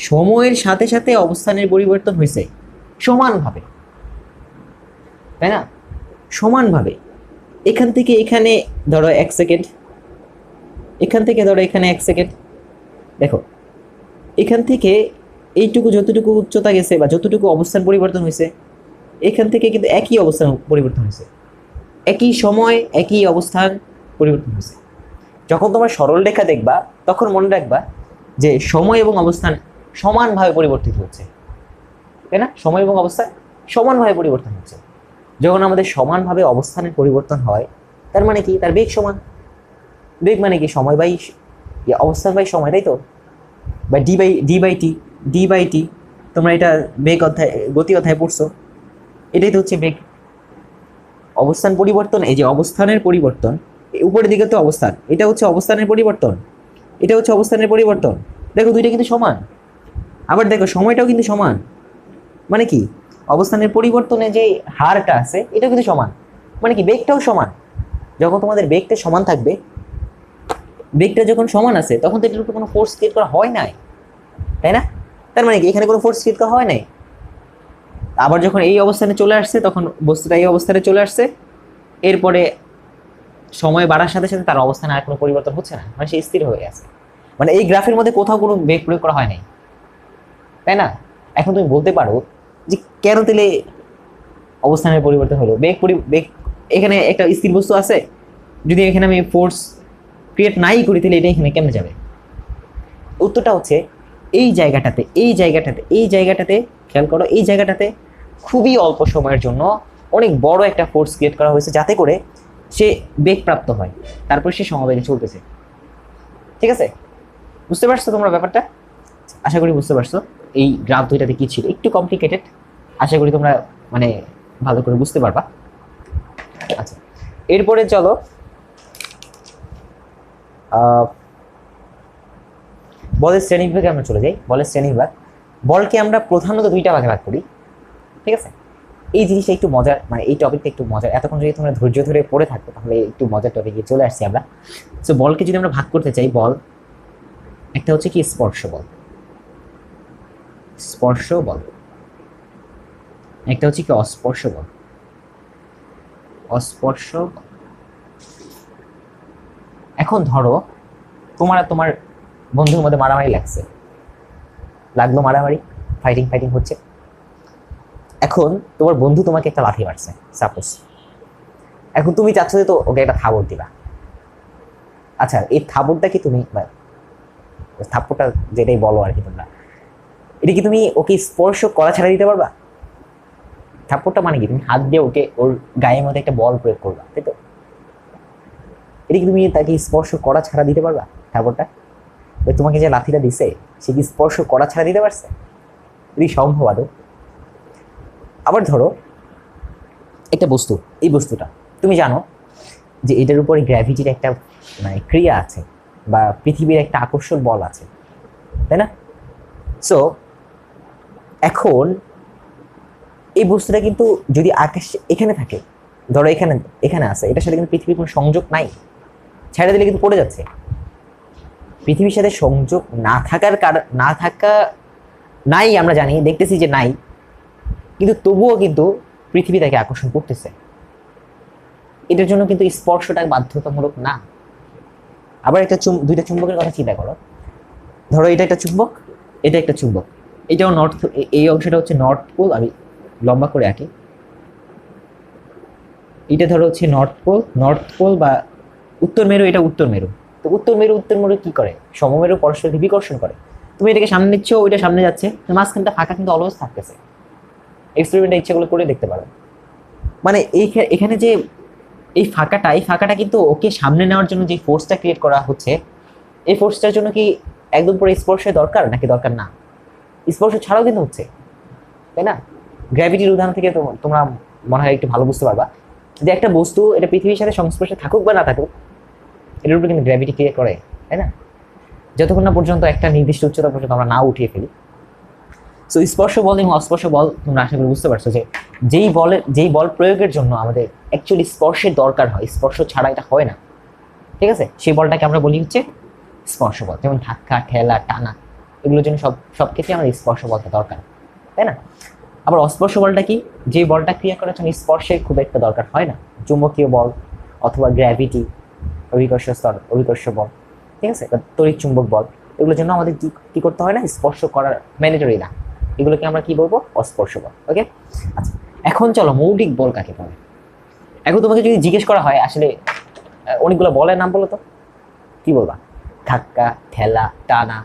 সময়ের সাথে সাথে অবস্থানের পরিবর্তন হয়েছে সমানভাবে, তাই না? সমানভাবে। এখান থেকে এখানে ধরো 1 সেকেন্ড, এখান থেকে ধরো এখানে 1 সেকেন্ড। দেখো এখান থেকে এইটুকু যতটুকু উচ্চতা গেছে বা যতটুকু অবস্থান পরিবর্তন হয়েছে, এখান থেকে কিন্তু একই অবস্থান পরিবর্তন হয়েছে, একই সময় একই অবস্থান পরিবর্তন হয়েছে। যখন তোমার সরল রেখা দেখবা তখন মনে রাখবা যে সময় এবং অবস্থান সমানভাবে পরিবর্তিত হচ্ছে, তাই না? সময় এবং অবস্থান সমানভাবে পরিবর্তন হচ্ছে। যখন আমাদের সমানভাবে অবস্থানের পরিবর্তন হয় তার মানে কি? তার বেগ সমান। বেগ মানে কি? সময় বাই অবস্থান বাই সময়, তাই তো? বা ডি বাই টি। তোমরা এটা বেগ অধ্যায়, গতি অধ্যায় পড়ছো, এটাই তো হচ্ছে বেগ। অবস্থান পরিবর্তন, এই যে অবস্থানের পরিবর্তন, উপরের দিকে তো অবস্থান, এটা হচ্ছে অবস্থানের পরিবর্তন, এটা হচ্ছে অবস্থানের পরিবর্তন। দেখো দুইটা কিন্তু সমান। আবার দেখো সময়টাও কিন্তু সমান, মানে কি? অবস্থানের পরিবর্তনে যে হারটা আছে এটাও কিন্তু সমান, মানে কি? বেগটাও সমান। যখন তোমাদের বেগটা সমান থাকবে, বেগটা যখন সমান আছে তখন তো এটার উপর কোনো ফোর্স ক্রিয়েট করা হয় নাই, তাই না? তার মানে কি এখানে কোনো ফোর্স ক্রিয়েট করা হয় নাই। আবার যখন এই অবস্থানে চলে আসছে তখন বস্তুটা এই অবস্থানে চলে আসছে, এরপরে সময় বাড়ার সাথে সাথে তার অবস্থানে আর কোনো পরিবর্তন হচ্ছে না, মানে সে স্থির হয়ে আছে। মানে এই গ্রাফের মধ্যে কোথাও কোনো বেগ প্রয়োগ করা হয় নাই, তাই না? এখন তুমি বলতে পারো যে কেন তাহলে অবস্থানের পরিবর্তন হলো? বেগ এখানে একটা স্থির বস্তু আছে, যদি এখানে আমি ফোর্স ক্রিয়েট নাই করি তাহলে এটা এখানে কেমনে যাবে? উত্তরটা হচ্ছে এই জায়গাটাতে খেয়াল করো, এই জায়গাটাতে খুবই অল্প সময়ের জন্য অনেক বড় একটা ফোর্স ক্রিয়েট করা হয়েছে, যাতে করে সে বেগপ্রাপ্ত হয়, তারপর সে সমবেগে চলতেছে। ঠিক আছে, বুঝতে পারছো তোমরা ব্যাপারটা? আশা করি বুঝতে পারছো। এই গ্রাফ দুইটাতে কি ছিল, একটু কমপ্লিকেটেড, আশা করি তোমরা মানে ভালো করে বুঝতে পারবা। আচ্ছা, এরপরে চলো বলের শ্রেণীবিভাগে আমরা চলে যাই। বলের শ্রেণীবিভাগ, বলকে আমরা প্রধানত দুইটা ভাগে ভাগ করি। ঠিক আছে, এই জিনিসটা একটু মজার, মানে এই টপিকটা একটু মজার। এতক্ষণ যদি তোমরা ধৈর্য ধরে পড়ে থাকো তাহলে একটু মজার টপিকে চলে আসছি আমরা। সো বলকে যদি আমরা ভাগ করতে চাই, বল একটা হচ্ছে কি স্পর্শ বল, স্পর্শ বল, একটা হচ্ছে কি অস্পর্শ বল, অস্পর্শ বল। এখন ধরো তোমার বন্ধুর মধ্যে মারামারি লাগলো মারামারি, ফাইটিং হচ্ছে। এখন তোমার বন্ধু তোমাকে একটা লাথি মারছে সাপোজ, এখন তুমি চাচ্ছ যে তো ওকে একটা থাবড় দিবা। আচ্ছা, এই থাবড়টা কি তুমি, থাপ্পড়টা যেটাই বলো আর কি তোমরা, এটা কি তুমি ওকে স্পর্শ করা ছাড়া দিতে পারবা? থাপ্পড়টা মানে কি তুমি হাত দিয়ে ওকে ওর গায়ের মধ্যে একটা বল প্রয়োগ করবা, তাই তো? এটা কি তুমি তাকে স্পর্শ করা ছাড়া দিতে পারবা থাপ্পড়টা? তোমাকে যে লাথিটা দিছে সে কি স্পর্শ করা ছাড়া দিতে পারছে? এটি সম্ভব আদৌ? আবার ধরো একটা বস্তু, এই বস্তুটা তুমি জানো যে এটার উপরে গ্র্যাভিটির একটা মানে ক্রিয়া আছে, বা পৃথিবীর একটা আকর্ষণ বল আছে, তাই না? সো এখন এই বস্তুটা কিন্তু যদি আকাশে এখানে থাকে, ধরো এখানে আছে, এটার সাথে কিন্তু পৃথিবীর কোনো সংযোগ নাই, ছেড়ে দিলে কিন্তু পড়ে যাচ্ছে। পৃথিবীর সাথে সংযোগ না থাকা নাই, আমরা জানি, দেখতেছি যে নাই, কিন্তু তবুও কিন্তু পৃথিবী তাকে আকর্ষণ করতেছে। এটার জন্য কিন্তু স্পর্শটা বাধ্যতামূলক না। আবার দুইটা চুম্বকের কথা চিন্তা করো, ধরো এটা একটা চুম্বক, এটা একটা চুম্বক, এটাও নর্থ, এই অংশটা হচ্ছে নর্থ পোল, আমি লম্বা করে আঁকি, এটা ধরো হচ্ছে নর্থ পোল বা উত্তর মেরু, এটা উত্তর মেরু। তো উত্তর মেরু কি করে, সমমেরু পরস্পর বিকর্ষণ করে। তুমি এটাকে সামনে নিচ্ছ, ওইটা সামনে যাচ্ছে, মাঝখানটা ফাঁকা কিন্তু অলওয়েজ থাকতেছে। এক্সপেরিমেন্টে ইচ্ছেগুলো করে দেখতে পারো। মানে এখানে যে এই ফাঁকাটা কিন্তু ওকে সামনে নেওয়ার জন্য যে ফোর্সটা ক্রিয়েট করা হচ্ছে, এই ফোর্সটার জন্য কি একদম পুরো স্পর্শের দরকার নাকি দরকার না? স্পর্শ ছাড়াও কিন্তু হচ্ছে, তাই না? গ্র্যাভিটির উদাহরণ থেকে তোমরা মনে হয় একটু ভালো বুঝতে পারবা যে একটা বস্তু এটা পৃথিবীর সাথে সংস্পর্শে থাকুক বা না থাকুক, এটার উপরে কিন্তু গ্র্যাভিটি ক্রিয়েট করে, তাই না? যতক্ষণ না পর্যন্ত একটা নির্দিষ্ট উচ্চতা পর্যন্ত আমরা না উঠিয়ে ফেলি। সো স্পর্শ বল এবং অস্পর্শ বল তোমরা আশা করি বুঝতে পারছো যে যেই বল প্রয়োগের জন্য আমাদের অ্যাকচুয়ালি স্পর্শের দরকার হয়, স্পর্শ ছাড়া এটা হয় না। ঠিক আছে, সেই বলটাকে আমরা বলি হচ্ছে স্পর্শ বল। যেমন ধাক্কা, ঠেলা, টানা, এগুলোর জন্য সব ক্ষেত্রে আমাদের স্পর্শ বলটা দরকার, তাই না? আবার অস্পর্শ বলটা কি, যে বলটা ক্রিয়া করার জন্য স্পর্শের খুব একটা দরকার হয় না, চুম্বকীয় বল অথবা গ্র্যাভিটি, অভিকর্ষ বল, ঠিক আছে, তড়িৎ চুম্বক বল, এগুলোর জন্য আমাদের কি করতে হয় না, স্পর্শ করার ম্যান্ডেটরি না, এগুলোকে আমরা কি বলবো, অস্পর্শ বল। ওকে, আচ্ছা, এখন চলো মৌলিক বল কাকে বলে। এখন তোমাকে যদি জিজ্ঞেস করা হয় আসলে অনেকগুলো বলের নাম বলো তো, কি বলবা? ধাক্কা, ঠেলা, টানা,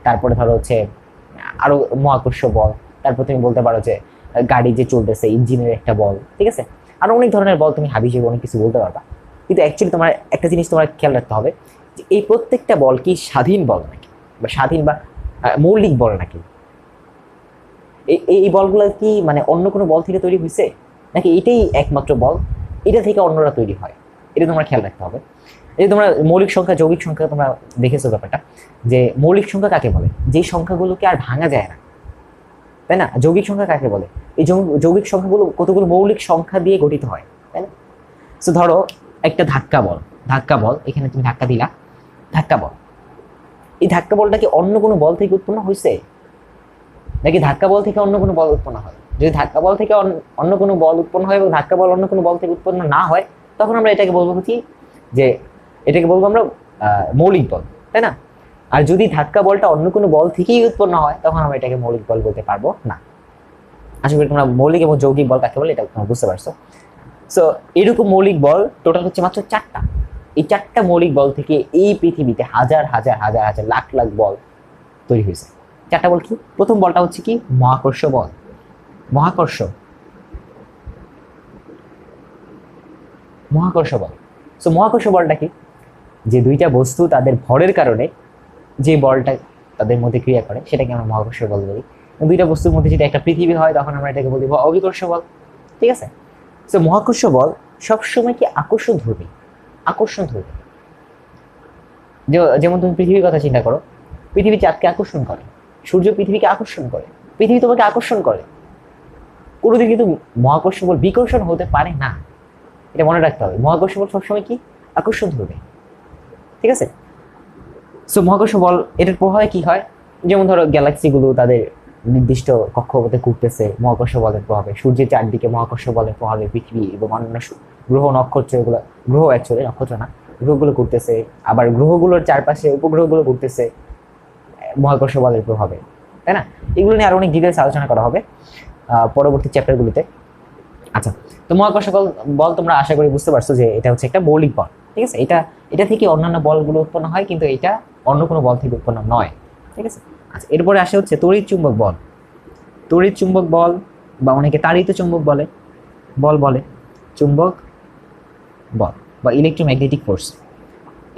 তারপরে ধরো হচ্ছে আরো মহাকর্ষ বল, তারপর তুমি বলতে পারো যে গাড়ি যে চলতেছে ইঞ্জিনের একটা বল, ঠিক আছে, আরো অনেক ধরনের বল তুমি হাবিজাবি অনেক কিছু বলতে পারবা। কিন্তু অ্যাকচুয়ালি তোমার একটা জিনিস তোমার খেয়াল রাখতে হবে যে এই প্রত্যেকটা বল কি স্বাধীন বল নাকি, বা স্বাধীন বা মৌলিক বল নাকি? এই বলগুলো কি মানে অন্য কোনো বল থেকে তৈরি হয়েছে, নাকি এটাই একমাত্র বল, এটা থেকে অন্যরা তৈরি হয়? এটা তোমার খেয়াল রাখতে হবে। এই তোমরা মৌলিক সংখ্যা, যৌগিক সংখ্যা তোমরা দেখেছো ব্যাপারটা, যে মৌলিক সংখ্যা কাকে বলে, যেই সংখ্যাগুলোকে আর ভাঙা যায় না, তাই না? যৌগিক সংখ্যা কাকে বলে, এই যৌগিক সংখ্যাগুলো কতগুলো মৌলিক সংখ্যা দিয়ে গঠিত হয়, তাই না? তো ধরো একটা ধাক্কা বল, এখানে তুমি ধাক্কা দিলা, ধাক্কা বল, এই ধাক্কা বলটা কি অন্য কোনো বল থেকে উৎপন্ন হয়েছে, নাকি ধাক্কা বল থেকে অন্য কোনো বল উৎপন্ন হয়? যদি ধাক্কা বল থেকে অন্য কোনো বল উৎপন্ন হয় এবং ধাক্কা বল অন্য কোনো বল থেকে উৎপন্ন না হয়, তখন আমরা এটাকে বলবো কি, যে এটাকে বলবো আমরা মৌলিক বল, তাই না? আর যদি ধাক্কা বলটা অন্য কোনো বল থেকেই উৎপন্ন হয়, তখন আমরা এটাকে মৌলিক বল বলতে পারবো না। আশা করি তোমরা মৌলিক এবং যৌগিক বল কাকে বলে এটা তোমরা বুঝতে পারছো। সো এরকম মৌলিক বল টোটাল হচ্ছে মাত্র 4টা। এই 4টা মৌলিক বল থেকে এই পৃথিবীতে হাজার হাজার লাখ লাখ বল তৈরি হয়েছে। চারটা বল কি? প্রথম বলটা হচ্ছে কি? মহাকর্ষ বল। মহাকর্ষ মহাকর্ষ বল। সো মহাকর্ষ বলটা কি? যে দুইটা বস্তু তাদের ভরের কারণে যে বলটা তাদের মধ্যে ক্রিয়া করে সেটাকে আমরা মহাকর্ষ বল বলি। দুইটা বস্তুর মধ্যে যদি একটা পৃথিবী হয় তখন আমরা এটাকে বলি অভিকর্ষ বল। ঠিক আছে? সো মহাকর্ষ বল সবসময় কি আকর্ষণ ধর্মী। আকর্ষণ ধর্মী। যেমন তুমি পৃথিবীর কথা চিন্তা করো, পৃথিবী চাঁদকে আকর্ষণ করে, সূর্য পৃথিবীকে আকর্ষণ করে, পৃথিবী তোমাকে আকর্ষণ করে। কোনোদিন কিন্তু মহাকর্ষ বল বিকর্ষণ হতে পারে না, এটা মনে রাখতে হবে। মহাকর্ষ বল সবসময় কি? আকর্ষণ ধরবে। ঠিক আছে? সো মহাকর্ষ বল এটার প্রভাবে কি হয়? যেমন ধরো গ্যালাক্সিগুলো তাদের নির্দিষ্ট কক্ষপথে ঘুরতেছে মহাকর্ষ বলের প্রভাবে, সূর্যের চারদিকে মহাকর্ষ বলের প্রভাবে পৃথিবী এবং অন্যান্য গ্রহ নক্ষত্র, এগুলো গ্রহ অ্যাকচুয়ালি নক্ষত্র না, গ্রহগুলো ঘুরতেছে, আবার গ্রহগুলোর চারপাশে উপগ্রহগুলো ঘুরতেছে মহাকর্ষ বলের প্রভাবে, তাই না? এগুলো নিয়ে আরো অনেক ডিটেলস আলোচনা করা হবে পরবর্তী চ্যাপ্টারগুলোতে। আচ্ছা, তো মহাকর্ষ বল তোমরা আশা করি বুঝতে পারছো যে এটা হচ্ছে একটা মৌলিক বল। ঠিক আছে? এটা থেকে অন্যান্য বলগুলো উৎপন্ন হয়, কিন্তু এটা অন্য কোনো বল থেকে উৎপন্ন নয়। ঠিক আছে? আচ্ছা, এরপরে আসে হচ্ছে তড়িৎ চুম্বক বল। তড়িৎ চুম্বক বল বা অনেকে তাড়িত চুম্বক বলে, চুম্বক বল বা ইলেকট্রোম্যাগনেটিক ফোর্স।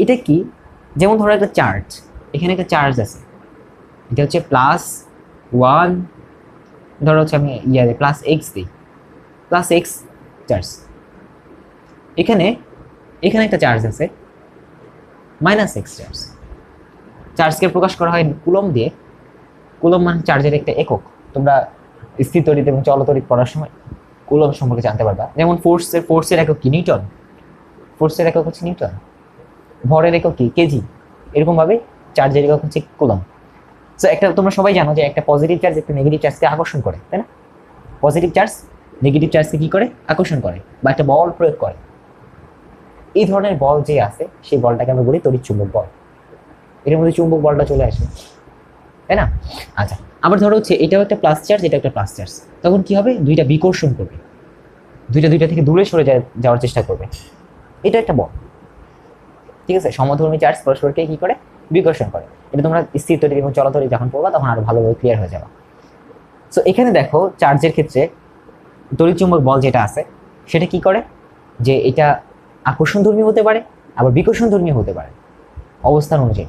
এটা কি? যেমন ধরো একটা চার্জ, এখানে একটা চার্জ আছে, এটা হচ্ছে +1, ধরো হচ্ছে আমি প্লাস এক্স দিই, প্লাস এক্স চার্জ। এখানে একটা চার্জ আছে -x চার্জ। চার্জকে প্রকাশ করা হয় কুলম দিয়ে। কুলম মানে চার্জের একটা একক। তোমরা স্থির তড়িৎ এবং চলতড়িৎ পড়ার সময় কুলম সম্পর্কে জানতে পারবা। যেমন ফোর্সের একক কি? নিউটন। ফোর্সের একক হচ্ছে নিউটন। ভরের একক কি? কেজি। এরকম ভাবে চার্জের একক হচ্ছে কুলম। সো একটা তোমরা সবাই জানো যে একটা পজিটিভ চার্জ একটা নেগেটিভ চার্জকে আকর্ষণ করে, তাই না? পজিটিভ চার্জ নেগেটিভ চার্জকে কি করে? আকর্ষণ করে বা একটা বল প্রয়োগ করে। এই ধরনের বল যে আছে সেই বলটাকে আমরা বলি তড়িৎ চুম্বক বল। এর মধ্যে চুম্বক বলটা চলে আসে, তাই না? আচ্ছা, আবার ধরো হচ্ছে এটাও একটা প্লাস চার্জ, এটা একটা প্লাস চার্জ, তখন কি হবে? দুইটা বিকর্ষণ করবে, দুইটা থেকে দূরে সরে যাওয়ার চেষ্টা করবে। এটা একটা বল। ঠিক আছে? সমধর্মী চার্জ পরস্পরকে কি করে? বিকর্ষণ করে। এটা তোমরা স্থির তড়িৎ এবং চলতড়িৎ যখন পড়বা তখন আরো ভালোভাবে ক্লিয়ার হয়ে যাবে। সো এখানে দেখো চার্জের ক্ষেত্রে তড়িৎ চুম্বক বল যেটা আছে সেটা কি করে? যে এটা আকর্ষণধর্মী হতে পারে, আবার বিকর্ষণধর্মী হতে পারে অবস্থান অনুযায়ী,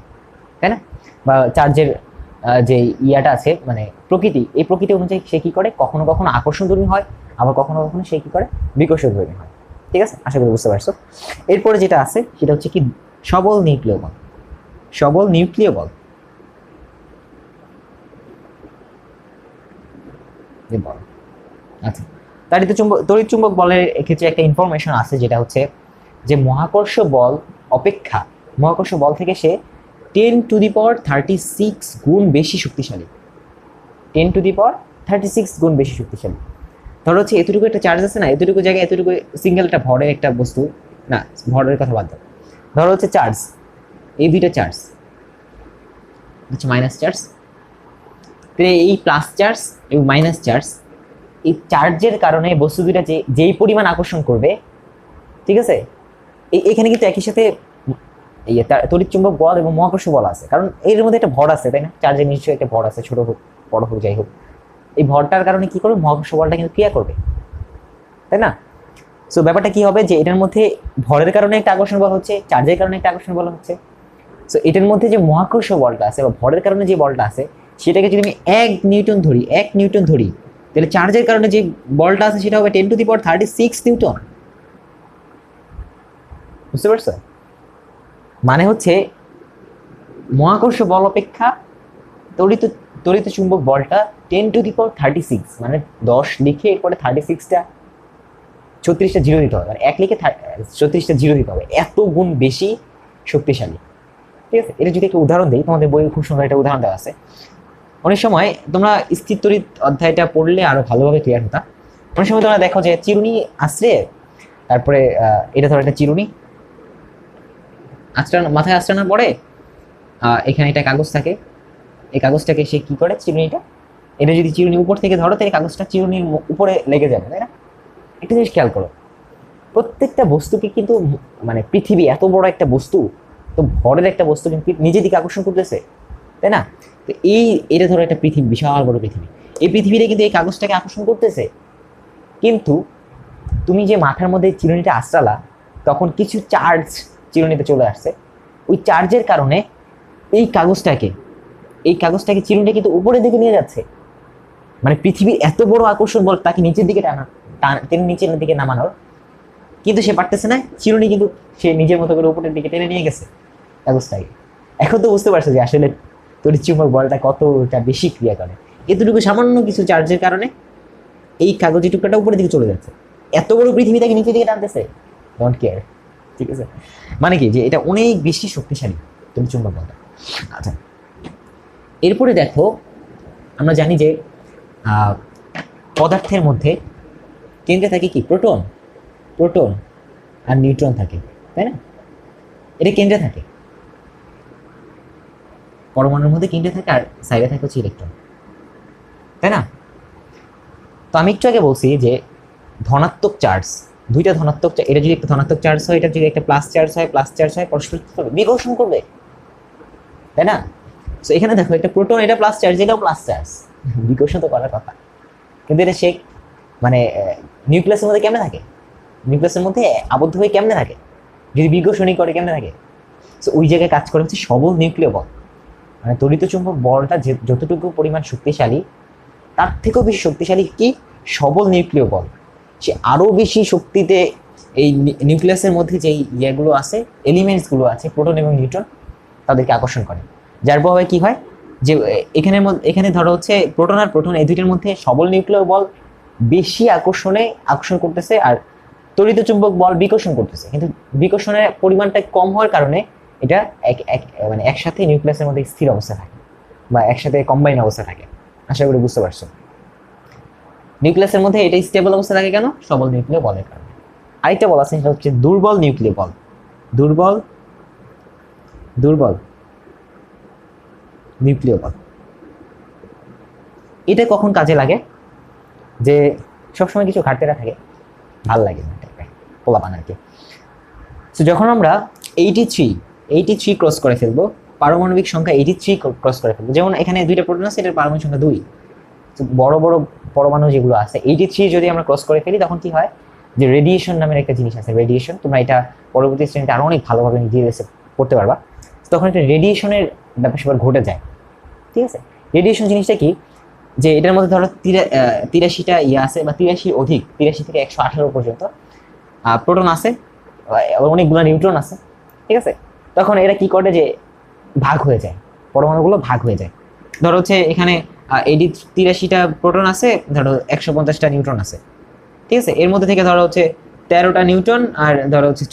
তাই না? বা চার্জের যে ইয়াটা আছে মানে প্রকৃতি, এই প্রকৃতি অনুযায়ী সে কি করে? কখনো কখনো আকর্ষণধর্মী হয়, আবার কখনো কখনো সে কি করে? বিকর্ষণধর্মী হয়। ঠিক আছে? আশা করি বুঝতে পারছো। এরপরে যেটা আছে সেটা হচ্ছে কি? সবল নিউক্লিয় বল। সবল নিউক্লিয় বল বল। আচ্ছা, তড়িৎ চুম্বক বলের ক্ষেত্রে একটা ইনফরমেশন আছে, যেটা হচ্ছে যে মহাকর্ষ বল অপেক্ষা মহাকর্ষ বল থেকে সে 10⁻36 গুণ বেশি শক্তিশালী। 10⁻36 গুণ বেশি শক্তিশালী। ধরো হচ্ছে এতটুকু একটা চার্জ আছে না, এতটুকু জায়গায় এতটুকু সিঙ্গেল একটা ভরের একটা বস্তু না, ভরের কথা বাদ দাও। ধরো হচ্ছে চার্জ, এই দুইটা চার্জ হচ্ছে মাইনাস চার্জ, এই প্লাস চার্জ এবং মাইনাস চার্জ, এই চার্জের কারণে বস্তু দুইটা যেই পরিমাণ আকর্ষণ করবে, ঠিক আছে? এখানে কিন্তু একই সাথে তড়িৎ চুম্বক বল এবং মহাকর্ষ বল আছে, কারণ এর মধ্যে একটা ভর আছে, তাই না? চার্জের নিশ্চয়ই একটা ভর আছে, ছোট হোক বড় হোক যাই হোক, এই ভরটার কারণে কি করবে? মহাকর্ষ বলটা কিন্তু ক্রিয়া করবে, তাই না? সো ব্যাপারটা কি হবে? যে এটার মধ্যে ভরের কারণে একটা আকর্ষণ বল হচ্ছে, চার্জের কারণে একটা আকর্ষণ বল হচ্ছে। সো এটার মধ্যে যে মহাকর্ষ বলটা আছে বা ভরের কারণে যে বলটা আছে সেটাকে যদি আমি 1 নিউটন ধরি, তাহলে চার্জের কারণে যে বলটা আছে সেটা হবে 10⁻36 নিউটন। বুঝতে পারছো? মানে হচ্ছে মহাকর্ষ বল অপেক্ষা তড়িৎ চুম্বক বলটা 10⁻36, মানে 10 লিখে এরপরে 36টা 36টা জিরো দিতে হবে, মানে 1 লিখে 36টা জিরো দিতে হবে, এত গুণ বেশি শক্তিশালী। ঠিক আছে? এটা যদি একটা উদাহরণ দিই, তোমাদের বইয়ে খুব সুন্দর একটা উদাহরণ দেওয়া আছে। অনেক সময় তোমরা স্থির তড়িৎ অধ্যায়টা পড়লে আরো ভালোভাবে ক্লিয়ার হতা। অনেক সময় তোমরা দেখো যে চিরুনি আসছে, তারপরে এটা ধরো একটা চিরুনি মাথায় আঁচড়ানোর পরে এখানে একটা কাগজ থাকে, এই কাগজটাকে সে কি করে? চিরুনিটা, এটা যদি চিরুনি উপর থেকে ধরো তাহলে কাগজটা চিরুনির উপরে লেগে যাবে, তাই না? একটা জিনিস খেয়াল করো, প্রত্যেকটা বস্তুকে কিন্তু মানে পৃথিবী এত বড় একটা বস্তু, তো ভরের একটা বস্তু কিন্তু নিজের দিকে আকর্ষণ করতেছে, তাই না? তো এটা ধরো একটা পৃথিবী, বিশাল বড় পৃথিবী, এই পৃথিবীতে কিন্তু এই কাগজটাকে আকর্ষণ করতেছে। কিন্তু তুমি যে মাথার মধ্যে চিরুনিটা আঁচড়ালা, তখন কিছু চার্জ চিরুনিতে চলে আসছে। ওই চার্জের কারণে এই কাগজটাকে চিরুনিটা কিন্তু উপরের দিকে নিয়ে যাচ্ছে। মানে পৃথিবীর এত বড় আকর্ষণ বল তাকে নিচের দিকে টেনে নিচের দিকে নামানোর, কিন্তু সে পারতেছে না। চিরুনি কিন্তু সে নিজের মতো করে উপরের দিকে টেনে নিয়ে গেছে কাগজটাকে। এখন তো বুঝতে পারছো যে আসলে তড়িৎ চুম্বক বলটা কতটা বেশি ক্রিয়া করে। এতটুকু সামান্য কিছু চার্জের কারণে এই কাগজের টুকরাটা উপরের দিকে চলে যাচ্ছে। এত বড় পৃথিবী তাকে নিচের দিকে টানতেছে, ডোন্ট কেয়ার। ঠিক আছে, মানে কি যে এটা অনেক বেশি শক্তিশালী তড়িৎ চুম্বক বলটা। আচ্ছা, এরপরে দেখো, আমরা জানি যে পদার্থের মধ্যে কেন্দ্রে থাকে কি? প্রোটন। প্রোটন আর নিউট্রন থাকে, তাই না? এটা কেন্দ্রে থাকে, পরমাণুর মধ্যে কেন্দ্রে থাকে, আর সাইডে থাকে হচ্ছে ইলেকট্রন, তাই না? তো আমি একটু আগে বলছি যে ধনাত্মক চার্জ, দুইটা ধনাত্মক, এটা যদি একটা ধনাত্মক চার্জ হয়, এটা যদি একটা প্লাস চার্জ হয়, পরস্পর কি করবে? বিকর্ষণ করবে, তাই না? তো এখানে দেখো, একটা প্রোটন, এটা প্লাস চার্জ, এটাও প্লাস চার্জ, বিকর্ষণ তো করার কথা। কিন্তু এটা সে মানে নিউক্লিয়াসের মধ্যে কেমনে থাকে? নিউক্লিয়াসের মধ্যে আবদ্ধ হয়ে কেমনে থাকে? যদি বিকর্ষণই করে কেমনে থাকে? তো ওই জায়গায় কাজ করে হচ্ছে সবল নিউক্লিয় বল। মানে তড়িৎ চুম্বক বলটা যতটুকু পরিমাণ শক্তিশালী, তার থেকেও বেশি শক্তিশালী কি? সবল নিউক্লিয় বল। সে আরও বেশি শক্তিতে এই নিউক্লিয়াসের মধ্যে যেই ইয়েগুলো আছে, এলিমেন্টসগুলো আছে, প্রোটন এবং নিউট্রন, তাদেরকে আকর্ষণ করে। যার প্রভাবে কি হয় যে এখানে ধরো হচ্ছে প্রোটন এই দুইটার মধ্যে সবল নিউক্লিয় বল বেশি আকর্ষণ করতেছে, আর তড়িৎ চুম্বক বল বিকর্ষণ করতেছে। কিন্তু বিকর্ষণের পরিমাণটা কম হওয়ার কারণে এটা মানে একসাথে নিউক্লিয়াসের মধ্যে স্থির অবস্থা থাকে, বা একসাথে কম্বাইন অবস্থা থাকে। আশা করি বুঝতে পারছো। নিউক্লিয়াসের মধ্যে এটা স্টেবল অবস্থা থাকে কেন? সবল নিউক্লিয় বলের কারণে। আরেকটা বল আছে, সেটা হচ্ছে দুর্বল নিউক্লিয় বল। দুর্বল নিউক্লিয় বল, এটা কখন কাজে লাগে? যে সবসময় কিছু ঘাটতিরা থাকে, ভাল লাগে না পোলাপান আর কি। তো যখন আমরা 83 ক্রস করে ফেলবো, পারমাণবিক সংখ্যা 83 ক্রস করে ফেলবো, যেমন এখানে দুইটা প্রোটন আছে, এটার পারমাণবিক সংখ্যা 2। বড় বড় পরমাণু যেগুলো আছে, 83 যদি আমরা ক্রস করে ফেলি, তখন কি হয় যে রেডিয়েশন নামের একটা জিনিস আছে। রেডিয়েশন, তোমরা এটা পরবর্তী শ্রেণীতে আরো অনেক ভালোভাবে নিজে পড়তে পারবা। তখন একটা রেডিয়েশনের ব্যাপার স্যাপার ঘটে যায়। ঠিক আছে, রেডিয়েশন জিনিসটা কি? যে এটার মধ্যে ধরো 83টা ইয়ে আছে, বা 83 অধিক, 83 থেকে 118 পর্যন্ত প্রোটন আছে, অনেকগুলো নিউট্রন আছে। ঠিক আছে, তখন এরা কি করে যে ভাগ হয়ে যায়, পরমাণুগুলো ভাগ হয়ে যায়। ধরো হচ্ছে এখানে 83টা প্রোটন আছে, ধরো 150টা নিউট্রন আছে। ঠিক আছে, এর মধ্যে থেকে ধরো হচ্ছে 13টা নিউট্রন, আর ধরো হচ্ছে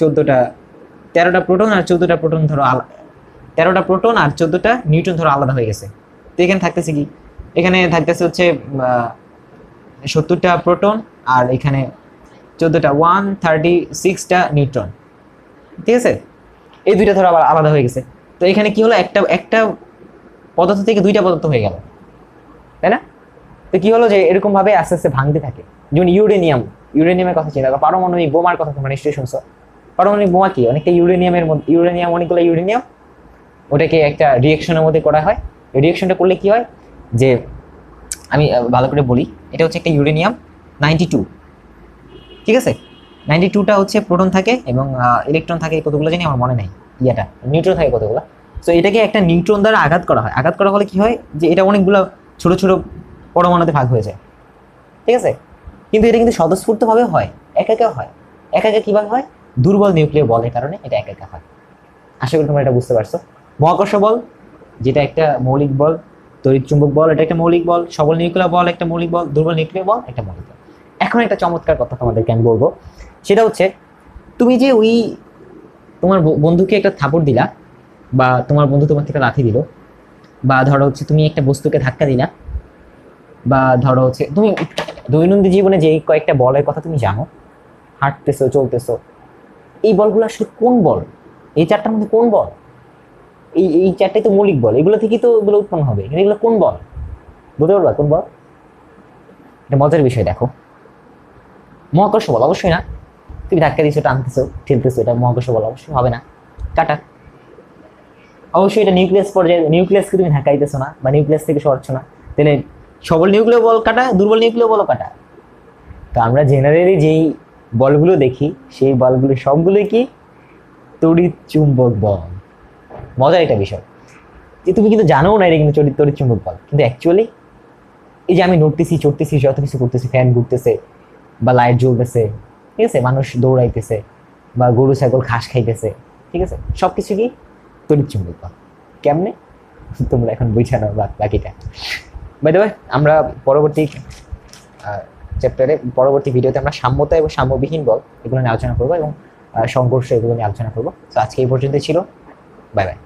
13টা প্রোটন আর 14টা প্রোটন, ধরো 13টা প্রোটন আর 14টা নিউট্রন ধরো আলাদা হয়ে গেছে। তো এখানে থাকতেছে কি? এখানে থাকতেছে হচ্ছে 70টা প্রোটন, আর এখানে 14টা 136টা নিউট্রন। ঠিক আছে, এই দুইটা ধরো আবার আলাদা হয়ে গেছে। তো এখানে কি হলো? একটা পদার্থ থেকে দুইটা পদার্থ হয়ে গেল, তাই না? তো কি হলো যে এরকম ভাবে আস্তে আস্তে ভাঙতে থাকে। যেমন ইউরেনিয়ামের কথা চিন্তা করো, পারমাণবিক বোমার কথা তোমরা নিশ্চয়ই শুনছো। পারমাণবিক বোমা কি? অনেকটা অনেকগুলো ইউরেনিয়াম, ওটাকে একটা রিয়েকশনের মধ্যে করা হয়। রিয়েকশনটা করলে কি হয় যে, আমি ভালো করে বলি, এটা হচ্ছে একটা ইউরেনিয়াম 92। ঠিক আছে, 92টা হচ্ছে প্রোটন থাকে, এবং ইলেকট্রন থাকে কতগুলো জানি আমার মনে নাই, নিউট্রন থাকে কতগুলো। তো এটাকে একটা নিউট্রন দ্বারা আঘাত করা হয়। আঘাত করা হলে কি হয় যে এটা অনেকগুলো ছোট ছোট পরমাণুতে ভাগ হয়ে যায়। ঠিক আছে, কিন্তু এটা কিন্তু স্বতঃস্ফূর্তভাবে হয়, একা হয়। একা কিভাবে হয়? দুর্বল নিউক্লিয় বলের কারণে এটা একা হয়। আশা করি তোমরা এটা বুঝতে পারছো। মহাকর্ষ বল, যেটা একটা মৌলিক বল, তড়িৎ চুম্বক বল এটা একটা মৌলিক বল, সবল নিউক্লিয় বল একটা মৌলিক বল, দুর্বল নিউক্লিয় বল একটা মৌলিক বল। এখন একটা চমৎকার কথা তোমাদেরকে আমি বলবো, সেটা হচ্ছে তুমি যে তোমার বন্ধুকে একটা থাপড় দিলা, বা তোমার বন্ধু তোমার থেকে লাথি দিল, বা ধরো হচ্ছে তুমি একটা বস্তুকে ধাক্কা দিলা, বা ধরো হচ্ছে তুমি দৈনন্দিন জীবনে যে কয়েকটা বলের কথা তুমি জানো, হাঁটতেছো, চলতেছো, এই বলগুলো আসলে কোন বল? এই চারটার মধ্যে কোন বল? এই চারটাই তো মৌলিক বল, এগুলো থেকেই তো এগুলো উৎপন্ন হবে। কিন্তু এগুলো কোন বল? বলতে পারবা কোন বল? এটা মজার বিষয়। দেখো, মহাকর্ষ বল অবশ্যই না। তুমি ধাক্কা দিচ্ছ, টানতেছো, ঠেলতেছো, এটা মহাকর্ষ বল অবশ্যই হবে না। কাটা। অবশ্যই এটা নিউক্লিয়াস পর্যায়ে, নিউক্লিয়াসকে তুমি ঢাকাইতেছো না বা নিউক্লিয়াস থেকে সরাচ্ছ না, তাহলে সবল নিউক্লিয় বল কাটা, দুর্বল নিউক্লিয় বলও কাটা। তো আমরা জেনারেলি যেই বলগুলো দেখি সেই বলগুলো সবগুলোই কি তড়িৎ চুম্বক বল। মজার একটা বিষয় যে তুমি কিন্তু জানো না এটা কিন্তু তড়িৎ চুম্বক বল, কিন্তু অ্যাকচুয়ালি এই যে আমি নড়তেছি চড়তেছি যত কিছু করতেছি, ফ্যান ঘুরতেছে বা লাইট জ্বলতেছে, ঠিক আছে, মানুষ দৌড়াইতেছে বা গরু ছাগল ঘাস খাইতেছে, ঠিক আছে, সবকিছু কি তড়িৎ চুম্বক বল। কেমনে তোমরা এখন বুঝে নাও বাকিটা। বাই দ্য ওয়ে, আমরা পরবর্তী চ্যাপ্টারে, পরবর্তী ভিডিওতে আমরা সাম্যতা এবং সাম্যবিহীন বল এগুলো নিয়ে আলোচনা করবো এবং সংঘর্ষ এগুলো নিয়ে আলোচনা করবো। তো আজকে এই পর্যন্তই ছিল। Bye bye.